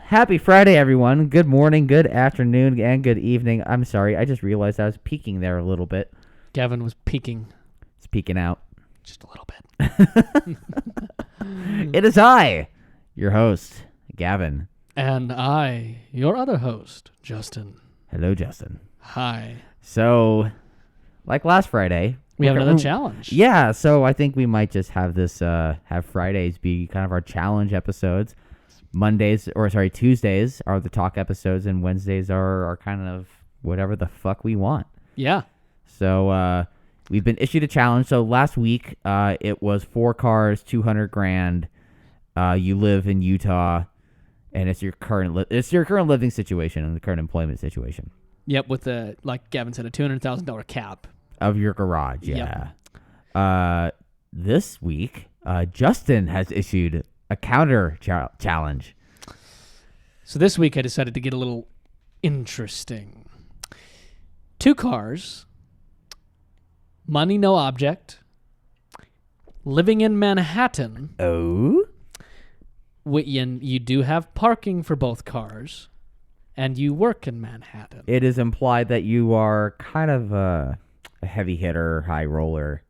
Happy Friday, everyone. Good morning, good afternoon, and good evening. I'm sorry, I just realized I was peeking there a little bit. Gavin was peeking. It's peeking out. Just a little bit. It is I, your host, Gavin. And I, your other host, Justin. Hello, Justin. Hi. So, like last Friday, We have another challenge. Yeah, so I think we might just have this, have Fridays be kind of our challenge episodes. Tuesdays are the talk episodes, and Wednesdays are kind of whatever the fuck we want. Yeah. So, we've been issued a challenge. So last week, it was 4 cars, $200,000. You live in Utah, and it's your current living situation and the current employment situation. Yep, with like Gavin said, a $200,000 cap. Of your garage, yeah. Yep. This week, Justin has issued a counter challenge. So this week I decided to get a little interesting. 2 cars, money no object, living in Manhattan. Oh? You do have parking for both cars, and you work in Manhattan. It is implied that you are kind of a heavy hitter, high roller,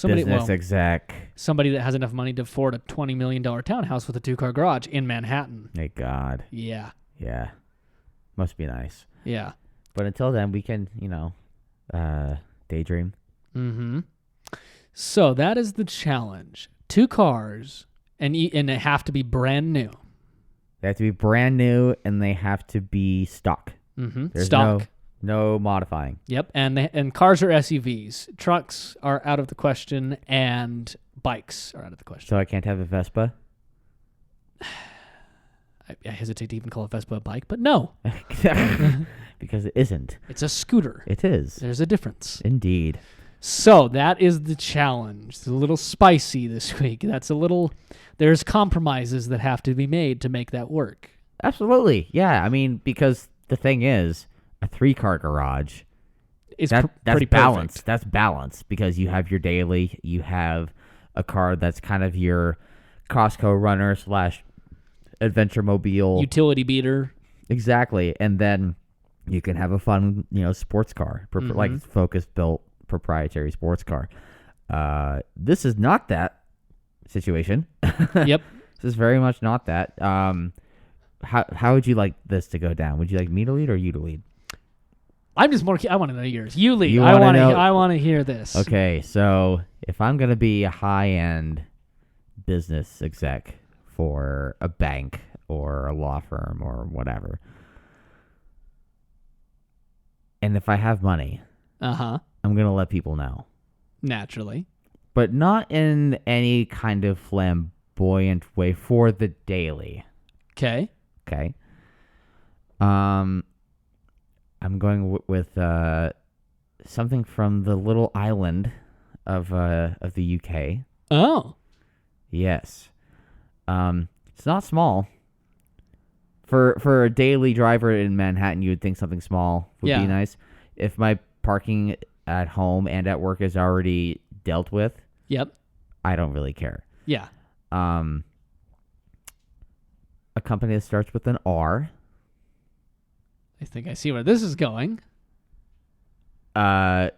business exec. Somebody that has enough money to afford a $20 million townhouse with a 2-car garage in Manhattan. Thank God. Yeah. Yeah. Must be nice. Yeah. But until then, we can, daydream. Mm-hmm. So that is the challenge. 2 cars, and they have to be brand new. They have to be brand new, and they have to be stock. Mm-hmm. There's Stock. No modifying. Yep, and cars are SUVs. Trucks are out of the question, and bikes are out of the question. So I can't have a Vespa? I hesitate to even call a Vespa a bike, but no. Because it isn't. It's a scooter. It is. There's a difference. Indeed. So that is the challenge. It's a little spicy this week. There's compromises that have to be made to make that work. Absolutely. Yeah, I mean, because the thing is, a 3-car garage, that's pretty balanced. perfect. That's balanced because you have your daily, you have a car that's kind of your Costco runner / adventure mobile. Utility beater. Exactly. And then you can have a fun, sports car, like Focus-built proprietary sports car. This is not that situation. Yep. This is very much not that. How would you like this to go down? Would you like me to lead or you to lead? I'm just more. I want to know yours. You lead. You I want know? I want to hear this. Okay, so if I'm gonna be a high-end business exec for a bank or a law firm or whatever, and if I have money, I'm gonna let people know. Naturally, but not in any kind of flamboyant way for the daily. Okay. I'm going with something from the little island of the UK. Oh. Yes. It's not small. For a daily driver in Manhattan, you would think something small would be nice. If my parking at home and at work is already dealt with, yep, I don't really care. Yeah. A company that starts with an R. I think I see where this is going. But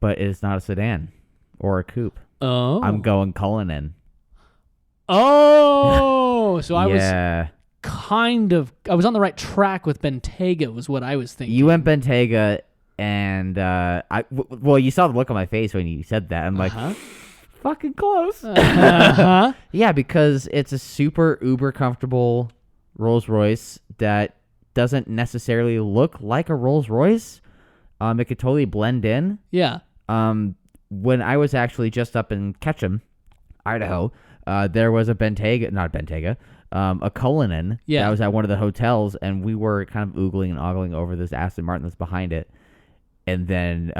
it's not a sedan or a coupe. Oh. I'm going Cullinan. Oh, so I was on the right track with Bentayga was what I was thinking. You went Bentayga, and you saw the look on my face when you said that. I'm like, fucking close. Yeah, because it's a super uber comfortable Rolls Royce that doesn't necessarily look like a Rolls Royce. It could totally blend in. Yeah. When I was actually just up in Ketchum, Idaho, there was a Cullinan that was at one of the hotels, and we were kind of oogling and ogling over this Aston Martin that's behind it. And then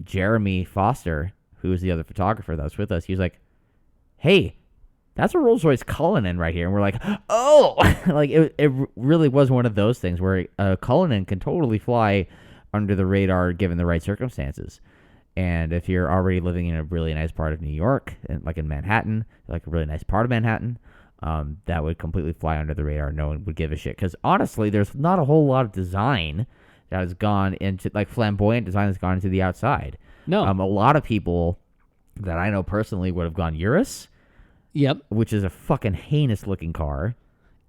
Jeremy Foster, who was the other photographer that was with us, he was like, hey, that's a Rolls-Royce Cullinan right here. And we're like, oh! Like, it really was one of those things where a Cullinan can totally fly under the radar given the right circumstances. And if you're already living in a really nice part of New York, like in Manhattan, like a really nice part of Manhattan, that would completely fly under the radar. No one would give a shit. Because honestly, there's not a whole lot of design that has gone into, like flamboyant design that's gone into the outside. No. A lot of people that I know personally would have gone Urus. Yep. Which is a fucking heinous looking car.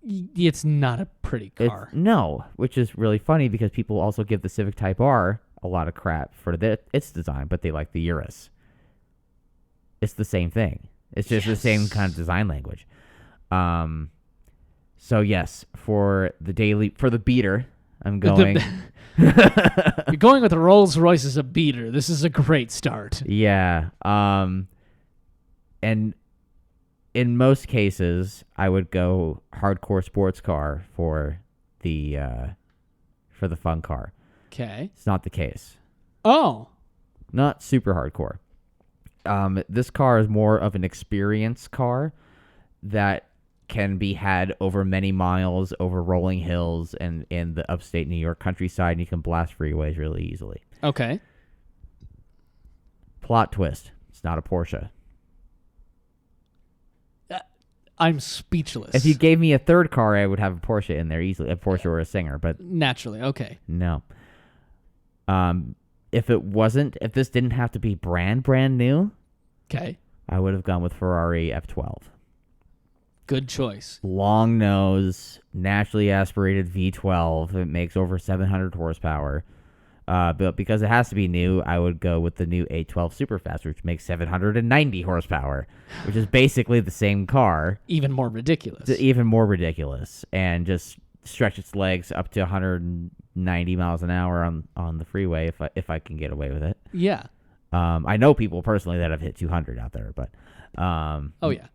It's not a pretty car. No, which is really funny because people also give the Civic Type R a lot of crap for its design, but they like the Urus. It's the same thing. It's just the same kind of design language. So yes, for the beater, I'm going. You're going with the Rolls Royce as a beater. This is a great start. Yeah. And in most cases, I would go hardcore sports car for the fun car. Okay. It's not the case. Oh. Not super hardcore. This car is more of an experience car that can be had over many miles, over rolling hills, and in the upstate New York countryside, and you can blast freeways really easily. Okay. Plot twist. It's not a Porsche. I'm speechless. If you gave me a third car, I would have a Porsche in there easily. A Porsche or a Singer, but... Naturally, okay. No. If this didn't have to be brand new... Okay. I would have gone with Ferrari F12. Good choice. Long nose, naturally aspirated V12. It makes over 700 horsepower. But because it has to be new, I would go with the new A12 Superfast, which makes 790 horsepower, which is basically the same car. Even more ridiculous. Even more ridiculous. And just stretch its legs up to 190 miles an hour on the freeway if I can get away with it. Yeah. I know people personally that have hit 200 out there, but... oh, yeah.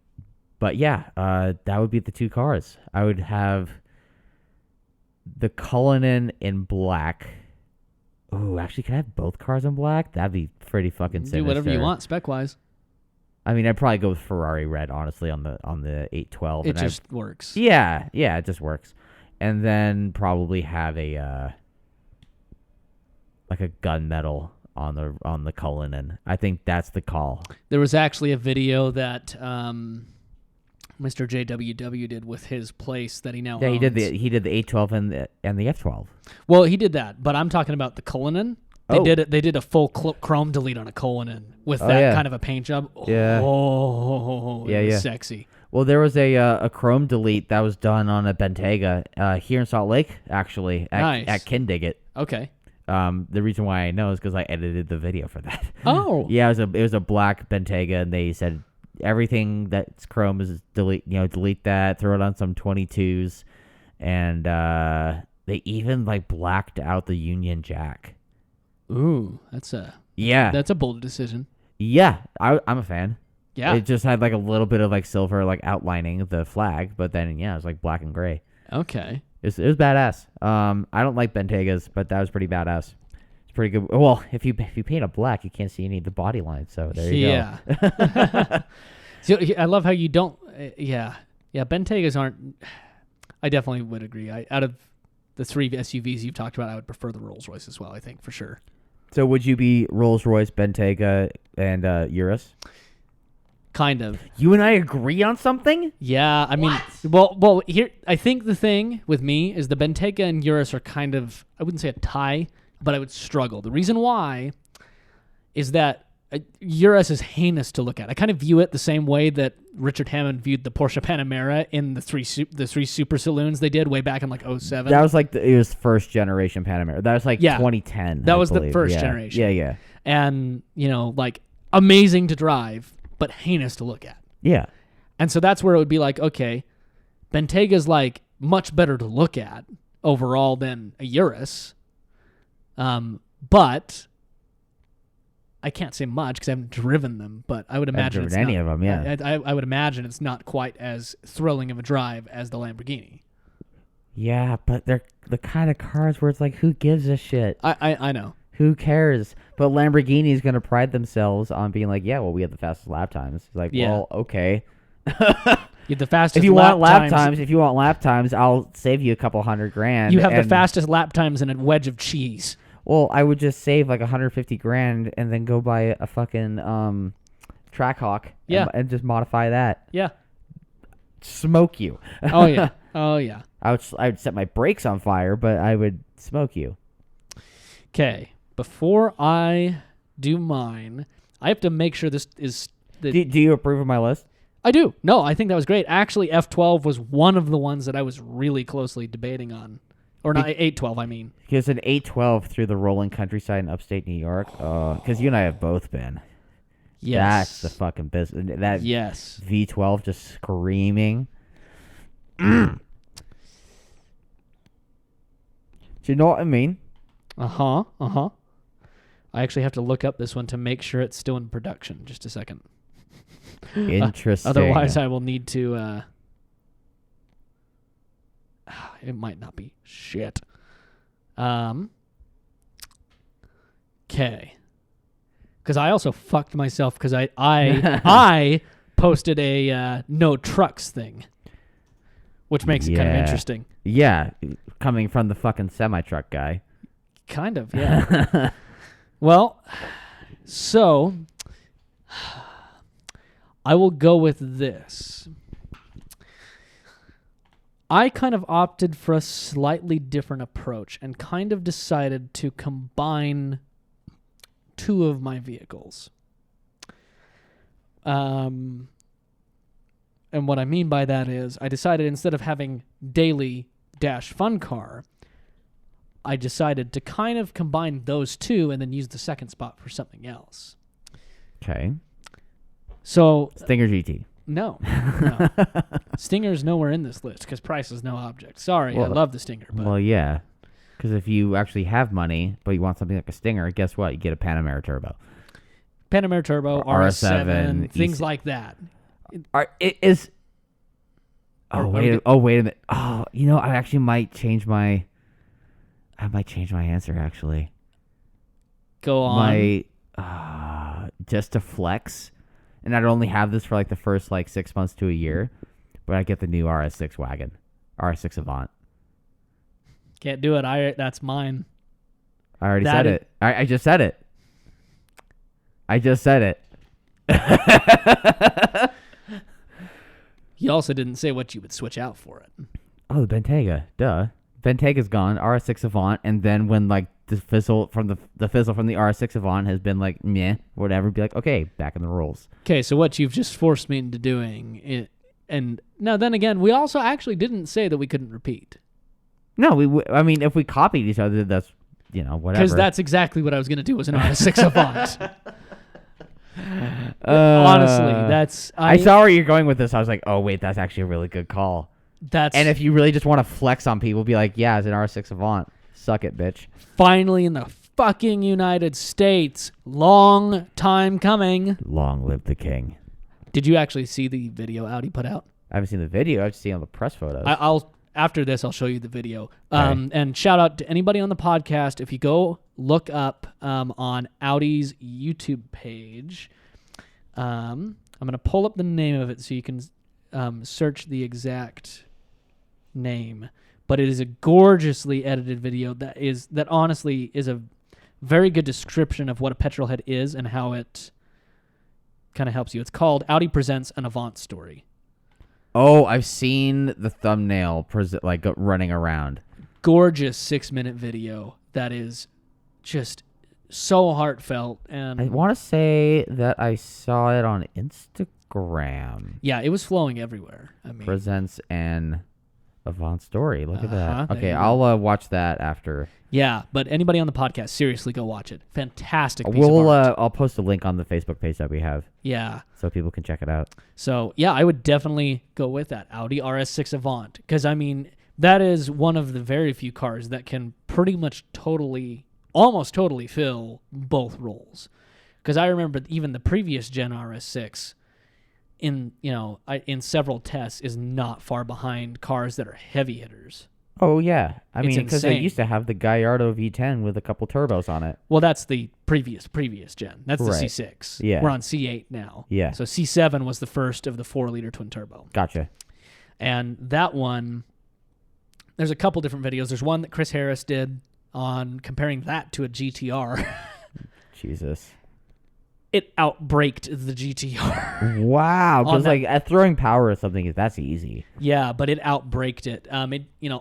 But yeah, that would be the two cars. I would have the Cullinan in black. Oh, actually, can I have both cars in black? That'd be pretty fucking sinister. Do whatever you want, spec-wise. I mean, I'd probably go with Ferrari red, honestly, on the 812. It just works. Yeah, it just works. And then probably have a like a gunmetal on the Cullinan. I think that's the call. There was actually a video that Mr. JWW did with his place that he now owns. He did the 812 and the F12. Well, he did that, but I'm talking about the Cullinan. They did a full chrome delete on a Cullinan with that kind of a paint job. Yeah. Oh, it was sexy. Well, there was a chrome delete that was done on a Bentayga here in Salt Lake, actually, at Kindigit. Okay. The reason why I know is because I edited the video for that. Oh. Yeah, it was a black Bentayga, and they said everything that's chrome is delete that, throw it on some 22s, and they even blacked out the Union Jack. Ooh, that's a bold decision. Yeah, I'm a fan. Yeah, it just had a little bit of silver outlining the flag, but then it was black and gray. Okay, it was badass. I don't like Bentaygas, but that was pretty badass. It's pretty good. Well, if you paint it black, you can't see any of the body lines. So there you go. So, I love how you don't. Bentaygas aren't. I definitely would agree. Out of the three SUVs you've talked about, I would prefer the Rolls Royce as well. I think for sure. So would you be Rolls Royce, Bentayga, and Urus? Kind of. You and I agree on something? Yeah, I mean, well, here I think the thing with me is the Bentayga and Urus are kind of, I wouldn't say a tie, but I would struggle. The reason why is that Urus is heinous to look at. I kind of view it the same way that Richard Hammond viewed the Porsche Panamera in the three super saloons they did way back in 07. That was it was first generation Panamera. That was 2010. That was the first generation. Yeah. And amazing to drive, but heinous to look at. Yeah. And so that's where it would be okay, Bentayga's much better to look at overall than a Urus. But I can't say much because I haven't driven them, but I would imagine it's any of them, yeah. I would imagine it's not quite as thrilling of a drive as the Lamborghini. Yeah, but they're the kind of cars where it's who gives a shit? I know. Who cares? But Lamborghini is going to pride themselves on being we have the fastest lap times. It's well, okay. The fastest if you want lap times, I'll save you a couple $100,000. You have the fastest lap times in a wedge of cheese. Well, I would just save $150,000 and then go buy a fucking Trackhawk and just modify that. Yeah. smoke you. Oh yeah. Oh yeah. I would set my brakes on fire, but I would smoke you. Okay. Before I do mine, I have to make sure this is. Do you approve of my list? I do. No, I think that was great. Actually, F12 was one of the ones that I was really closely debating on. Or not, 812, I mean. Because an 812 through the rolling countryside in upstate New York, because you and I have both been. Yes. That's the fucking business. That yes. V12 just screaming. Do you know what I mean? Uh-huh. Uh-huh. I actually have to look up this one to make sure it's still in production. Just a second. Interesting. Otherwise, I will need to... it might not be shit. Okay. Because I also fucked myself because I posted a no trucks thing, which makes it kind of interesting. Yeah, coming from the fucking semi-truck guy. Kind of, yeah. Well, so I will go with this. I kind of opted for a slightly different approach and kind of decided to combine two of my vehicles. And what I mean by that is I decided instead of having daily dash fun car, I decided to kind of combine those two and then use the second spot for something else. Okay. So Stinger GT. No. Stinger's nowhere in this list because price is no object. Sorry, I love the Stinger. But well, yeah. Because if you actually have money, but you want something like a Stinger, guess what? You get a Panamera Turbo. Panamera Turbo, RS7, things like that. It is... wait a minute. Oh, I actually might change my... I might change my answer, actually. Go on. Just to flex... And I'd only have this for like the first 6 months to a year, but I get the new RS6 wagon, RS6 Avant. Can't do it. That's mine. I already said it. I just said it. I just said it. You also didn't say what you would switch out for it. Oh, the Bentayga. Duh. Bentega's gone, RS6 Avant, and then when the fizzle from the RS6 Avant has been meh, whatever, be like, okay, back in the rules. Okay, so what you've just forced me into doing, and now then again, we also actually didn't say that we couldn't repeat. No, I mean, if we copied each other, that's, whatever. Because that's exactly what I was going to do was an RS6 Avant. Honestly, that's... I saw where you're going with this. I was like, oh, wait, that's actually a really good call. And if you really just want to flex on people, be like, yeah, it's an R6 Avant. Suck it, bitch. Finally in the fucking United States. Long time coming. Long live the king. Did you actually see the video Audi put out? I haven't seen the video. I've seen all the press photos. After this, I'll show you the video. Okay. And shout out to anybody on the podcast. If you go look up on Audi's YouTube page, I'm going to pull up the name of it so you can search the exact name, but it is a gorgeously edited video that honestly is a very good description of what a petrolhead is and how it kind of helps you. It's called Audi Presents an Avant Story. Oh, I've seen the thumbnail running around. Gorgeous 6-minute video that is just so heartfelt, and I want to say that I saw it on Instagram. Yeah, it was flowing everywhere. I mean, Presents an Avant Story. Look at that. Okay, there you I'll watch that after. Yeah, but anybody on the podcast, seriously, go watch it. Fantastic piece of art. I'll post a link on the Facebook page that we have. Yeah. So people can check it out. So, yeah, I would definitely go with that. Audi RS6 Avant. Because, I mean, that is one of the very few cars that can pretty much almost totally fill both roles. Because I remember even the previous gen RS6 in several tests is not far behind cars that are heavy hitters. Oh, yeah. I mean, because they insane. used to have the Gallardo V10 with a couple turbos on it. Well, that's the previous gen. That's the Right. C6. Yeah. We're on C8 now. Yeah. So C7 was the first of the 4-liter twin turbo. Gotcha. And that one, there's a couple different videos. There's one that Chris Harris did on comparing that to a GTR. Jesus. it outbraked the GTR. Wow, because that- like at throwing power or something, that's easy. Yeah, but it outbraked it.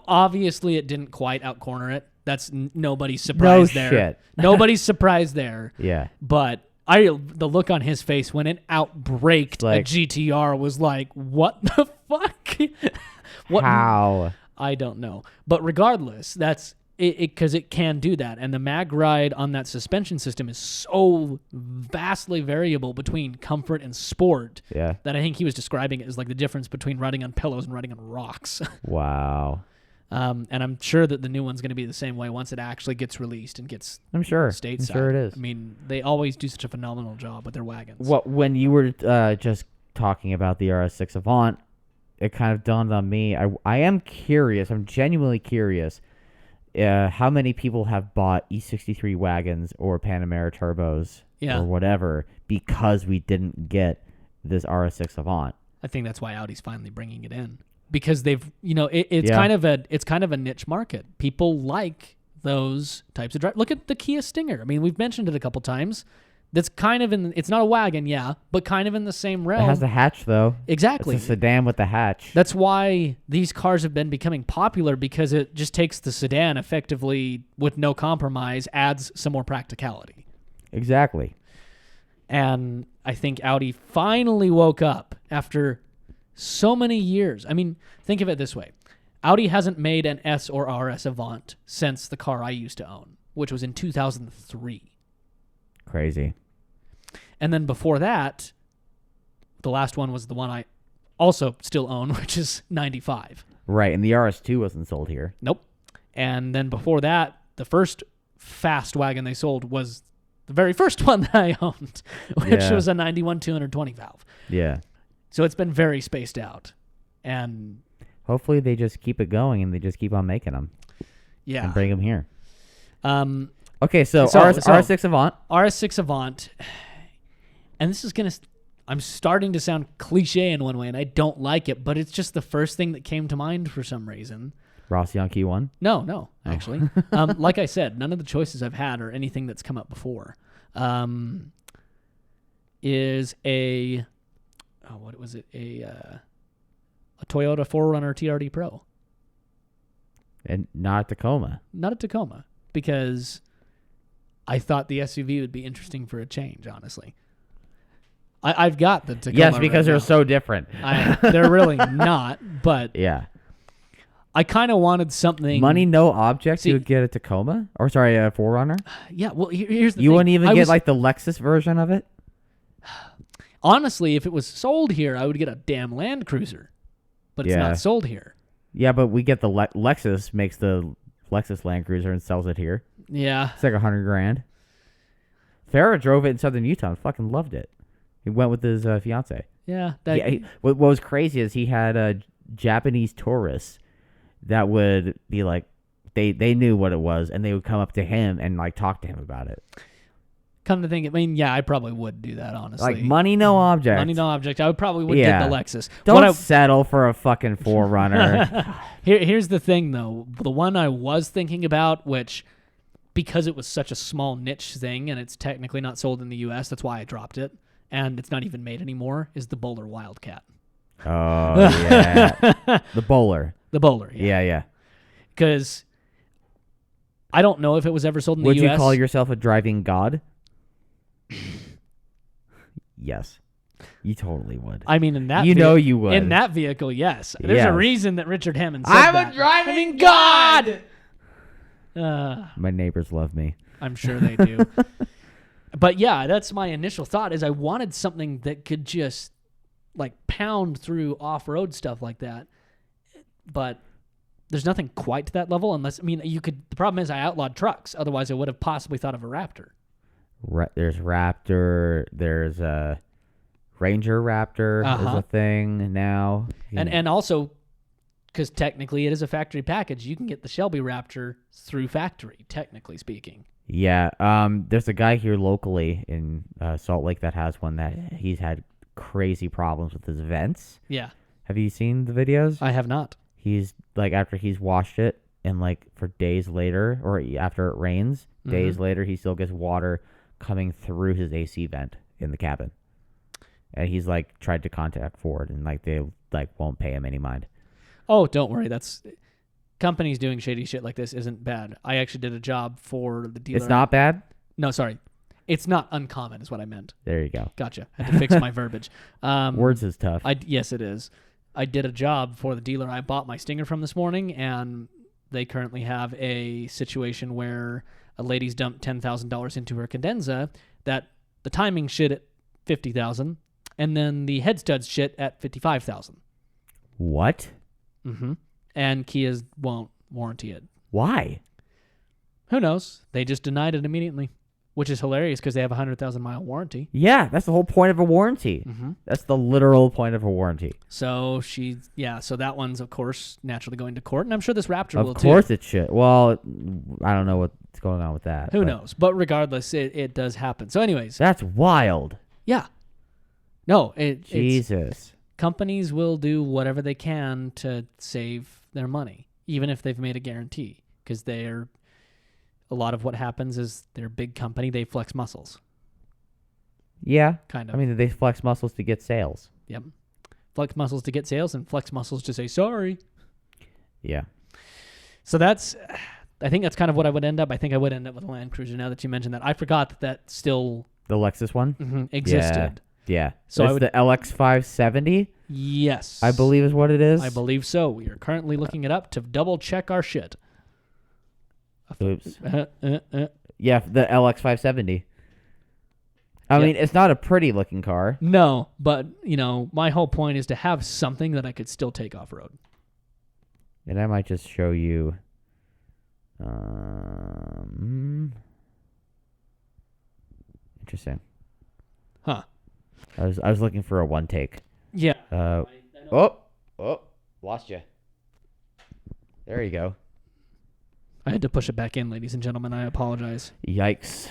Obviously it didn't quite outcorner it. That's nobody's surprised there. Shit. Nobody's surprised there. Yeah. But the look on his face when it outbraked Like- a GTR was like, what the fuck? What? How? I don't know. But regardless, that's because it can do that. And the mag ride on that suspension system is so vastly variable between comfort and sport Yeah. that I think he was describing it as like the difference between riding on pillows and riding on rocks. Wow. And I'm sure that the new one's going to be the same way once it actually gets released and gets I'm sure. stateside. I'm sure it is. I mean, they always do such a phenomenal job with their wagons. When you were just talking about the RS6 Avant, it kind of dawned on me. I am curious. I'm genuinely curious. How many people have bought E63 wagons or Panamera turbos or whatever because we didn't get this RS6 Avant? I think that's why Audi's finally bringing it in, because they've, it's kind of a niche market. People like those types of drive. Look at the Kia Stinger. I mean, we've mentioned it a couple times. That's kind of it's not a wagon, yeah, but kind of in the same realm. It has the hatch, though. Exactly. It's a sedan with the hatch. That's why these cars have been becoming popular, because it just takes the sedan effectively with no compromise, adds some more practicality. Exactly. And I think Audi finally woke up after so many years. I mean, think of it this way. Audi hasn't made an S or RS Avant since the car I used to own, which was in 2003. Crazy. And then before that, the last one was the one I also still own, which is 95. Right, and the RS2 wasn't sold here. Nope. And then before that, the first fast wagon they sold was the very first one that I owned, which was a 91 220 valve. Yeah. So it's been very spaced out. And hopefully they just keep it going and they just keep on making them. Yeah. And bring them here. Okay, so RS6 Avant. RS6 Avant. And this is going to... I'm starting to sound cliche in one way, and I don't like it, but it's just the first thing that came to mind for some reason. Rossi on Key 1? No, actually. Like I said, none of the choices I've had or anything that's come up before is a... Oh, what was it? A Toyota 4Runner TRD Pro. And not a Tacoma. Not a Tacoma, because I thought the SUV would be interesting for a change, honestly. I've got the Tacoma. Yes, because right they're now. so different. They're really not, but yeah. I kind of wanted something... Money, no object, you would get a Tacoma? Or sorry, a 4Runner? Yeah, well, here's the thing. You wouldn't even get like the Lexus version of it? Honestly, if it was sold here, I would get a damn Land Cruiser. But it's not sold here. Yeah, but we get the Lexus, makes the Lexus Land Cruiser and sells it here. Yeah. It's like $100,000. Farrah drove it in southern Utah and fucking loved it. He went with his fiance. Yeah. What was crazy is he had Japanese tourists that would be like, they knew what it was, and they would come up to him and like talk to him about it. Come to think, I mean, yeah, I probably would do that, honestly. Like money, no object. Money, no object. I probably would get the Lexus. Don't settle for a fucking 4Runner. Here's the thing, though. The one I was thinking about, which, because it was such a small niche thing, and it's technically not sold in the U.S., that's why I dropped it, and it's not even made anymore, is the Bowler Wildcat. Oh, yeah. The Bowler. The Bowler, yeah. Yeah. Because I don't know if it was ever sold in the U.S. U.S. Would you call yourself a driving god? Yes. You totally would. I mean, in that you would. In that vehicle, yes. There's a reason that Richard Hammond said I'm that. a driving god! My neighbors love me. I'm sure they do. But yeah, that's my initial thought, is I wanted something that could just like pound through off-road stuff like that. But there's nothing quite to that level unless, I mean, the problem is I outlawed trucks. Otherwise I would have possibly thought of a Raptor. There's Raptor. There's a Ranger Raptor is a thing now. And also, because technically it is a factory package, you can get the Shelby Raptor through factory, technically speaking. Yeah. There's a guy here locally in Salt Lake that has one that he's had crazy problems with his vents. Yeah. Have you seen the videos? I have not. He's like, after he's washed it and like for days later, or after it rains, days later, he still gets water coming through his AC vent in the cabin. And he's like tried to contact Ford, and like they like won't pay him any mind. Oh, don't worry. That's companies doing shady shit like this isn't bad. I actually did a job for the dealer. It's not bad? No, sorry. It's not uncommon is what I meant. There you go. Gotcha. I had to fix my verbiage. Words is tough. Yes, it is. I did a job for the dealer I bought my Stinger from this morning, and they currently have a situation where a lady's dumped $10,000 into her Cadenza that the timing shit at $50,000, and then the head studs shit at $55,000. What? Mm-hmm. And Kia's won't warranty it. Why? Who knows? They just denied it immediately, which is hilarious because they have a 100,000-mile warranty. Yeah, that's the whole point of a warranty. Mm-hmm. That's the literal point of a warranty. So so that one's, of course, naturally going to court, and I'm sure this Raptor will Of too. course it should. Well, I don't know what's going on with that. Who knows? But regardless, it does happen. So anyways. That's wild. Yeah. No, Jesus. Companies will do whatever they can to save their money, even if they've made a guarantee, because a lot of what happens is they're a big company, they flex muscles. Yeah. Kind of. I mean, they flex muscles to get sales. Yep. Flex muscles to get sales and flex muscles to say sorry. Yeah. So I think that's kind of what I would end up. I think I would end up with a Land Cruiser now that you mentioned that. I forgot that still The Lexus one? existed. Yeah. So it's the LX570, Yes. I believe is what it is. I believe so. We are currently looking it up to double check our shit. Oops. Yeah, the LX570. I mean, it's not a pretty looking car. No, but, my whole point is to have something that I could still take off-road. And I might just show you. Interesting. Huh. I was looking for a one take. Yeah. Lost you. There you go. I had to push it back in, ladies and gentlemen. I apologize. Yikes.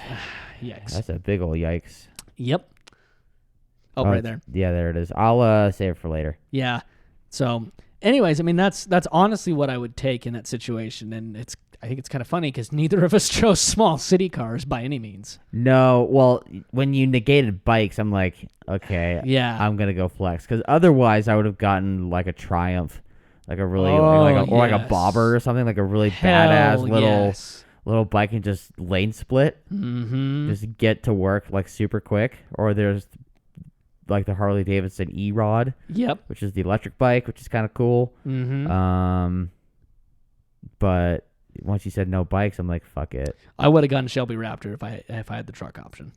Yikes. That's a big old yikes. Yep. Oh, right there. Yeah, there it is. I'll save it for later. Yeah. So, anyways, I mean, that's honestly what I would take in that situation, and I think it's kind of funny because neither of us chose small city cars by any means. No, well, when you negated bikes, I'm like, okay, yeah, I'm gonna go flex, because otherwise I would have gotten like a Triumph, like a really like a bobber or something, like a really badass little bike and just lane split, just get to work like super quick. Or there's like the Harley Davidson E-Rod, which is the electric bike, which is kind of cool. But once you said no bikes, I'm like, fuck it. I would have gone Shelby Raptor if I had the truck option.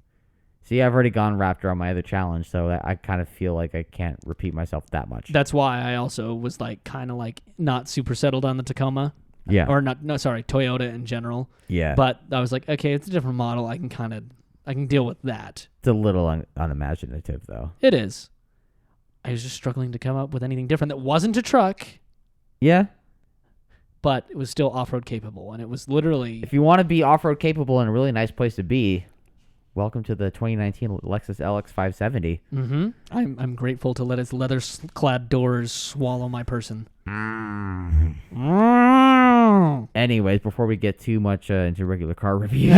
See, I've already gone Raptor on my other challenge, so I kind of feel like I can't repeat myself that much. That's why I also was like kind of like not super settled on the Tacoma. Yeah. Or Toyota in general. Yeah. But I was like, okay, it's a different model. I can deal with that. It's a little unimaginative, though. It is. I was just struggling to come up with anything different that wasn't a truck. Yeah. But it was still off-road capable, and it was literally... If you want to be off-road capable and a really nice place to be, welcome to the 2019 Lexus LX570. I'm grateful to let its leather-clad doors swallow my person. Anyways, before we get too much into regular car reviews,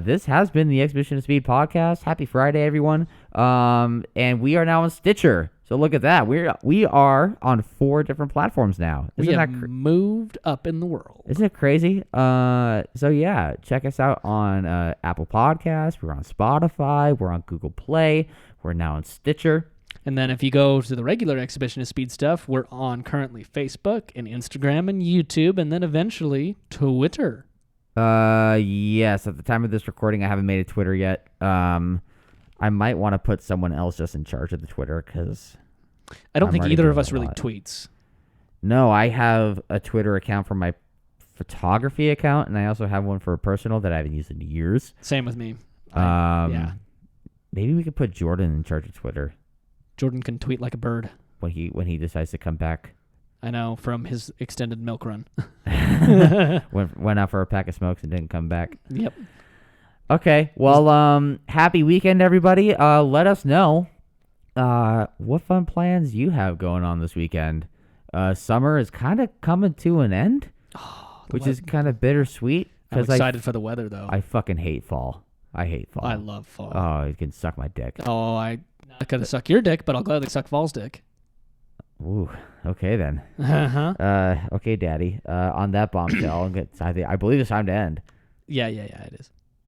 this has been the Exhibition of Speed podcast. Happy Friday, everyone. And we are now on Stitcher. So look at that. We are on 4 different platforms now. We have moved up in the world. Isn't it crazy? So yeah, check us out on Apple Podcasts. We're on Spotify. We're on Google Play. We're now on Stitcher. And then if you go to the regular Exhibition of Speed stuff, we're on currently Facebook and Instagram and YouTube, and then eventually Twitter. Yes. At the time of this recording, I haven't made a Twitter yet. I might want to put someone else just in charge of the Twitter, because I don't think either of us really tweets. No, I have a Twitter account for my photography account, and I also have one for a personal that I haven't used in years. Same with me. Yeah. Maybe we could put Jordan in charge of Twitter. Jordan can tweet like a bird when he decides to come back. I know, from his extended milk run. Went out for a pack of smokes and didn't come back. Yep. Okay, well, happy weekend, everybody. Let us know what fun plans you have going on this weekend. Summer is kind of coming to an end, which is kind of bittersweet. I'm excited for the weather, though. I fucking hate fall. I hate fall. I love fall. Oh, you can suck my dick. Oh, I'm not gonna suck your dick, but I'll gladly suck fall's dick. Ooh. Okay then. Uh-huh. Okay, Daddy. On that bombshell, I believe it's time to end. Yeah, it is.